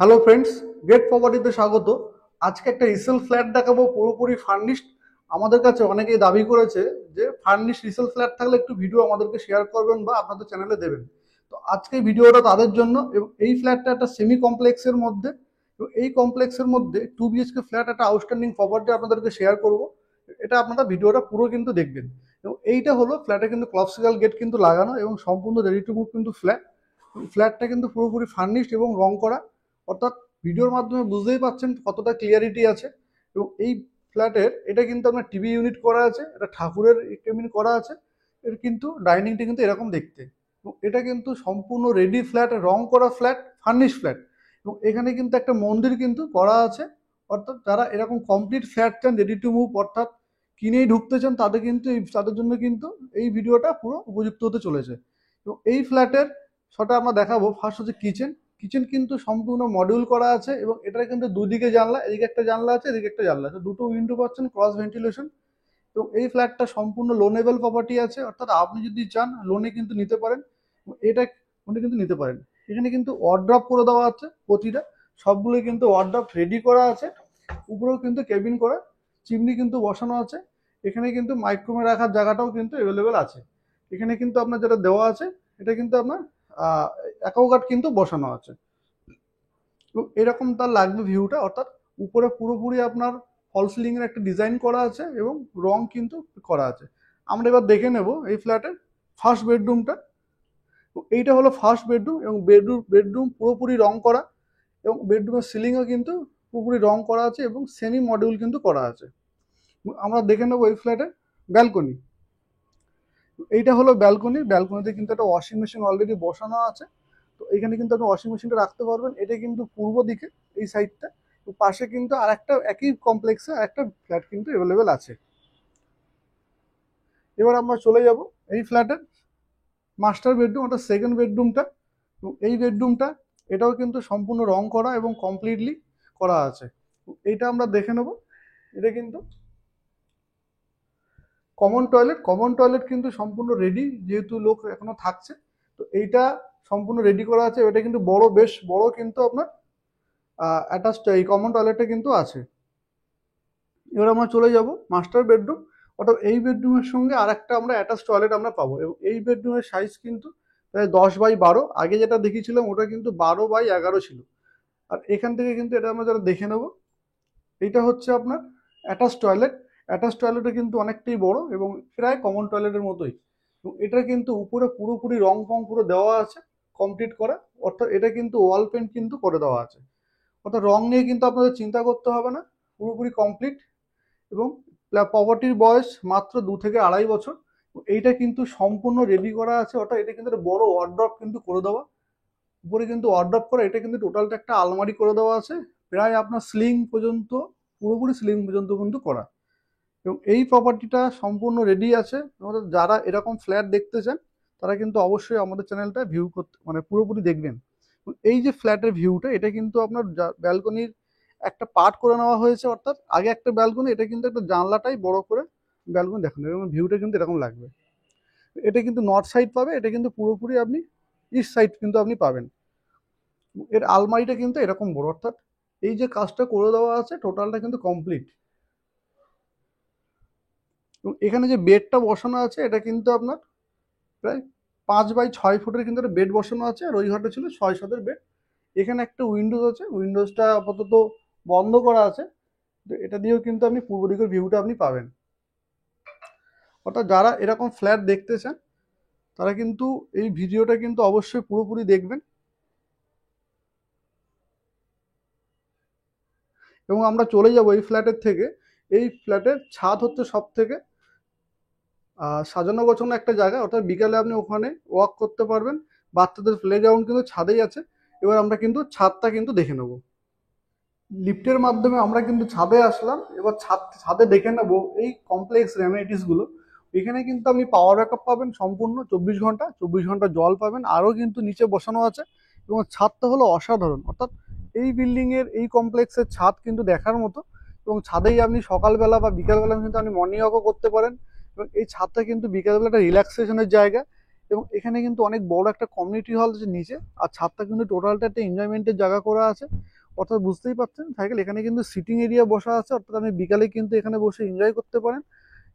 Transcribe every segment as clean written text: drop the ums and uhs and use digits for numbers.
Hello friends, gate প্রপার্টিতে স্বাগত। আজকে একটা রিসেল ফ্ল্যাট দেখাবো, পুরোপুরি ফার্নিশড। আমাদের কাছে অনেকেই দাবি করেছে যে ফার্নিশড রিসেল ফ্ল্যাট থাকলে একটু ভিডিও আমাদেরকে শেয়ার করবেন বা আপনাদের চ্যানেলে দেবেন। তো আজকে ভিডিওটা তাদের জন্য। এবং এই ফ্ল্যাটটা একটা সেমি কমপ্লেক্সের মধ্যে, এবং এই কমপ্লেক্সের মধ্যে 2 BHK ফ্ল্যাট, একটা আউটস্ট্যান্ডিং প্রপার্টি আপনাদেরকে শেয়ার করব। এটা আপনারা ভিডিওটা পুরো কিন্তু দেখবেন। এবং এইটা হলো ফ্ল্যাটে কিন্তু ক্লপসিক্যাল গেট কিন্তু লাগানো এবং সম্পূর্ণ রেডি টু মুভ কিন্তু ফ্ল্যাট। ফ্ল্যাটটা কিন্তু পুরোপুরি ফার্নিশড এবং রং করা, অর্থাৎ ভিডিওর মাধ্যমে বুঝতেই পাচ্ছেন কতটা ক্লিয়ারিটি আছে। এবং এই ফ্ল্যাটের এটা কিন্তু আপনার টিভি ইউনিট করা আছে, এটা ঠাকুরের কেবিন করা আছে। এর কিন্তু ডাইনিংটা কিন্তু এরকম দেখতে। এবং এটা কিন্তু সম্পূর্ণ রেডি ফ্ল্যাট, রং করা ফ্ল্যাট, ফার্নিশ ফ্ল্যাট। এবং এখানে কিন্তু একটা মন্দির কিন্তু করা আছে। অর্থাৎ যারা এরকম কমপ্লিট ফ্ল্যাট চান, রেডি টু মুভ, অর্থাৎ কিনেই ঢুকতে চান, তাদের জন্য কিন্তু এই ভিডিওটা পুরো উপযুক্ত হতে চলেছে। এবং এই ফ্ল্যাটের সেটা আমরা দেখাবো। ফার্স্ট হচ্ছে কিচেন। কিচেন কিন্তু সম্পূর্ণ মডিউল করা আছে এবং এটার কিন্তু দুদিকে জানলা, এদিকে একটা জানলা আছে, এদিকে একটা জানলা আছে, দুটো উইন্ডো পাচ্ছেন, ক্রস ভেন্টিলেশন। এবং এই ফ্ল্যাটটা সম্পূর্ণ লোনেবল প্রপার্টি আছে, অর্থাৎ আপনি যদি চান লোনে কিন্তু নিতে পারেন। এবং এটা উনি কিন্তু নিতে পারেন। এখানে কিন্তু ওয়ার্ড্রপ করে দেওয়া আছে প্রতিটা, সবগুলোই কিন্তু ওয়ার্ড্রপ রেডি করা আছে। উপরেও কিন্তু কেবিন করা, চিমনি কিন্তু বসানো আছে। এখানে কিন্তু মাইক্রোওয়েভ রাখার জায়গাটাও কিন্তু অ্যাভেলেবেল আছে। এখানে কিন্তু আপনার যেটা দেওয়া আছে, এটা কিন্তু আপনার অ্যাকোয়াগার্ড কিন্তু বসানো আছে। এবং এরকম তার লাগবে ভিউটা, অর্থাৎ উপরে পুরোপুরি আপনার ফল সিলিং এর একটা ডিজাইন করা আছে এবং রং কিন্তু করা আছে। আমরা এবার দেখে নেব এই ফ্ল্যাটের ফার্স্ট বেডরুমটা। এইটা হলো ফার্স্ট বেডরুম এবং বেডরুম পুরোপুরি রং করা। এবং বেডরুমের সিলিংও কিন্তু পুরোপুরি রং করা আছে এবং সেমি মডিউল কিন্তু করা আছে। আমরা দেখে নেবো এই ফ্ল্যাটের ব্যালকনি। এইটা হলো ব্যালকনি। ব্যালকনিতে কিন্তু একটা ওয়াশিং মেশিন অলরেডি বসানো আছে। তো এখানে কিন্তু আপনি ওয়াশিং মেশিনটা রাখতে পারবেন। এটা কিন্তু পূর্ব দিকে, এই সাইডটা। তো পাশে কিন্তু আর একটা একই কমপ্লেক্সে একটা ফ্ল্যাট কিন্তু অ্যাভেলেবেল আছে। এবার আমরা চলে যাব এই ফ্ল্যাটের মাস্টার বেডরুম, অর্থাৎ সেকেন্ড বেডরুমটা। এবং এই বেডরুমটা, এটাও কিন্তু সম্পূর্ণ রং করা এবং কমপ্লিটলি করা আছে। এইটা আমরা দেখে নেব। এটা কিন্তু কমন টয়লেট কিন্তু সম্পূর্ণ রেডি, যেহেতু লোক এখনো থাকছে। তো এইটা সম্পূর্ণ রেডি করা আছে। এটা কিন্তু বড়, বেশ বড় কিন্তু আপনার অ্যাটাচড এই কমন টয়লেটটা কিন্তু আছে। এবার আমরা চলে যাব মাস্টার বেডরুম, অর্থাৎ এই বেডরুমের সঙ্গে আর একটা আমরা অ্যাটাচ টয়লেট আমরা পাবো। এবং এই বেডরুমের সাইজ কিন্তু প্রায় 10x12। আগে যেটা দেখিয়েছিলাম ওটা কিন্তু 12x11 ছিল। আর এখান থেকে কিন্তু এটা আমরা যারা দেখে নেব, এইটা হচ্ছে আপনার অ্যাটাচ টয়লেট। অ্যাটাচ টয়লেটটা কিন্তু অনেকটাই বড় এবং প্রায় কমন টয়লেটের মতোই। এবং এটা কিন্তু উপরে পুরোপুরি রং ফং পুরো দেওয়া আছে, কমপ্লিট করা। অর্থাৎ এটা কিন্তু ওয়াল পেন্ট কিন্তু করে দেওয়া আছে। অর্থাৎ রং নিয়ে কিন্তু আপনাদের চিন্তা করতে হবে না, পুরোপুরি কমপ্লিট। এবং প্রপার্টির বয়স মাত্র 2 থেকে 2.5 বছর। এইটা কিন্তু সম্পূর্ণ রেডি করা আছে, অর্থাৎ এটা কিন্তু একটা বড় ওয়ার্ড্রপ কিন্তু করে দেওয়া। উপরে কিন্তু ওয়ার্ড্রপ করা, এটা কিন্তু টোটালটা একটা আলমারি করে দেওয়া আছে। প্রায় আপনার সিলিং পর্যন্ত, পুরোপুরি সিলিং পর্যন্ত কিন্তু করা। এবং এই প্রপার্টিটা সম্পূর্ণ রেডি আছে। আমাদের যারা এরকম ফ্ল্যাট দেখতে চান, তারা কিন্তু অবশ্যই আমাদের চ্যানেলটা ভিউ করতে, মানে পুরোপুরি দেখবেন। এই যে ফ্ল্যাটের ভিউটা, এটা কিন্তু আপনার ব্যালকনির একটা পার্ট করে নেওয়া হয়েছে। অর্থাৎ আগে একটা ব্যালকনি, এটা কিন্তু একটা জানলাটাই বড় করে ব্যালকনি দেখানো, এবং ভিউটা কিন্তু এরকম লাগবে। এটা কিন্তু নর্থ সাইড পাবে, এটা কিন্তু পুরোপুরি আপনি ইস্ট সাইড কিন্তু আপনি পাবেন। এর আলমারিটা কিন্তু এরকম বড়, অর্থাৎ এই যে কাজটা করে দেওয়া আছে টোটালটা কিন্তু কমপ্লিট। এবং এখানে যে বেডটা বসানো আছে, এটা কিন্তু আপনার প্রায় 5x6 ফুটের কিন্তু একটা বেড বসানো আছে। আর ওই ঘরটা ছিল 6-7 বেড। এখানে একটা উইন্ডোজ আছে, উইন্ডোজটা আপাতত বন্ধ করা আছে। তো এটা দিয়েও কিন্তু আপনি পূর্ব দিকের ভিউটা আপনি পাবেন। অর্থাৎ যারা এরকম ফ্ল্যাট দেখতে চান, তারা কিন্তু এই ভিডিওটা কিন্তু অবশ্যই পুরোপুরি দেখবেন। এবং আমরা চলে যাব এই ফ্ল্যাটের থেকে। এই ফ্ল্যাটের ছাদ হচ্ছে সব থেকে সাজানো গোছানো একটা জায়গা, অর্থাৎ বিকালে আপনি ওখানে ওয়াক করতে পারবেন। বাচ্চাদের প্লে গ্রাউন্ড কিন্তু ছাদেই আছে। এবার আমরা কিন্তু ছাদটা কিন্তু দেখে নেব। লিফটের মাধ্যমে আমরা কিন্তু ছাদে আসলাম। এবার ছাদে দেখে নেব এই কমপ্লেক্স অ্যামেনিটিস গুলো। এখানে কিন্তু আপনি পাওয়ার ব্যাকআপ পাবেন সম্পূর্ণ 24 ঘন্টা, 24 ঘন্টা জল পাবেন, আরও কিন্তু নিচে বসানো আছে। এবং ছাদটা হলো অসাধারণ, অর্থাৎ এই বিল্ডিং এর, এই কমপ্লেক্সের ছাদ কিন্তু দেখার মতো। এবং ছাদেই আপনি সকালবেলা বা বিকালবেলা কিন্তু আপনি মর্নিং ওয়াকও করতে পারেন। এবং এই ছাদটা কিন্তু বিকালবেলা একটা রিল্যাক্সেশনের জায়গা। এবং এখানে কিন্তু অনেক বড় একটা কমিউনিটি হল আছে নিচে। আর ছাদটা কিন্তু টোটালটা একটা এনজয়মেন্টের জায়গা করা আছে। অর্থাৎ বুঝতেই পারছেন সাইকেল এখানে কিন্তু সিটিং এরিয়া বসা আছে, অর্থাৎ আপনি বিকালে কিন্তু এখানে বসে এনজয় করতে পারেন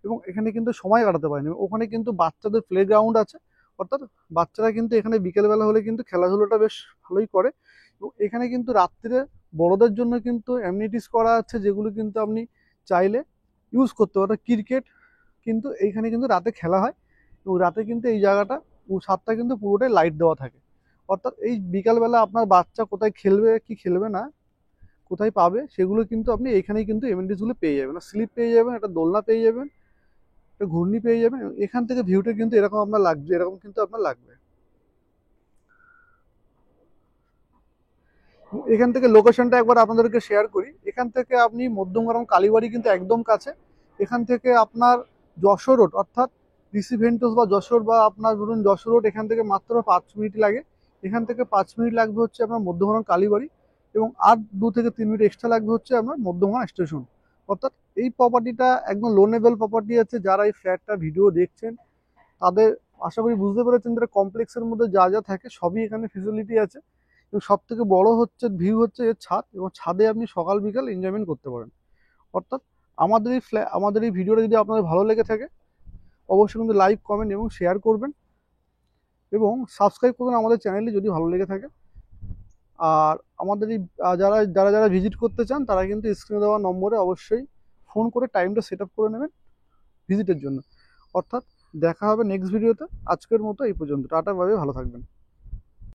এবং এখানে কিন্তু সময় কাটাতে পারেন। ওখানে কিন্তু বাচ্চাদের প্লে গ্রাউন্ড আছে, অর্থাৎ বাচ্চারা কিন্তু এখানে বিকেলবেলা হলে কিন্তু খেলাধুলোটা বেশ ভালোই করে। এবং এখানে কিন্তু রাত্রিরে বড়দের জন্য কিন্তু অ্যামিনিটিস করা আছে, যেগুলো কিন্তু আপনি চাইলে ইউজ করতে পারেন। ক্রিকেট কিন্তু এইখানে কিন্তু রাতে খেলা হয় এবং রাতে কিন্তু এই জায়গাটা ছাদটা কিন্তু পুরোটাই লাইট দেওয়া থাকে। অর্থাৎ এই বিকালবেলা আপনার বাচ্চা কোথায় খেলবে কি খেলবে না, কোথায় পাবে, সেগুলো কিন্তু আপনি এখানেই কিন্তু এমএনডিসগুলো পেয়ে যাবেন। স্লিপ পেয়ে যাবেন, একটা দোলনা পেয়ে যাবেন, একটা ঘূর্ণি পেয়ে যাবেন। এখান থেকে ভিউটা কিন্তু এরকম আপনার লাগবে, এরকম কিন্তু আপনার লাগবে। এখান থেকে লোকেশনটা একবার আপনাদেরকে শেয়ার করি। এখান থেকে আপনি মধ্যমগ্রাম কালীবাড়ি কিন্তু একদম কাছে। এখান থেকে আপনার যশোর রোড, অর্থাৎ ডিসি ভেন্টুস বা যশোর, বা আপনার ধরুন যশোর রোড, এখান থেকে মাত্র 5 মিনিট লাগে। এখান থেকে 5 মিনিট লাগবে হচ্ছে আপনার মধ্যমগ্রাম কালীবাড়ি, এবং আর 2 থেকে 3 মিনিট এক্সট্রা লাগবে হচ্ছে আপনার মধ্যমগ্রাম স্টেশন। অর্থাৎ এই প্রপার্টিটা একদম লোনেবল প্রপার্টি আছে। যারা এই ফ্ল্যাটটা ভিডিও দেখছেন তাদের আশা করি বুঝতে পেরেছেন যে কমপ্লেক্সের মধ্যে যা যা থাকে সবই এখানে ফেসিলিটি আছে। এবং সব থেকে বড় হচ্ছে ভিউ হচ্ছে এর ছাদ, এবং ছাদে আপনি সকাল বিকাল এনজয়মেন্ট করতে পারেন। অর্থাৎ আমাদের এই ভিডিওটা যদি আপনাদের ভালো লেগে থাকে অবশ্যই কিন্তু লাইক, কমেন্ট এবং শেয়ার করবেন, এবং সাবস্ক্রাইব করবেন আমাদের চ্যানেলে যদি ভালো লেগে থাকে। আর আমাদের এই যারা যারা যারা ভিজিট করতে চান তারা কিন্তু স্ক্রিনে দেওয়া নম্বরে অবশ্যই ফোন করে টাইমটা সেট আপ করে নেবেন ভিজিটের জন্য। অর্থাৎ দেখা হবে নেক্সট ভিডিওতে। আজকের মতো এই পর্যন্ত। টাটা, ভাবে ভালো থাকবেন।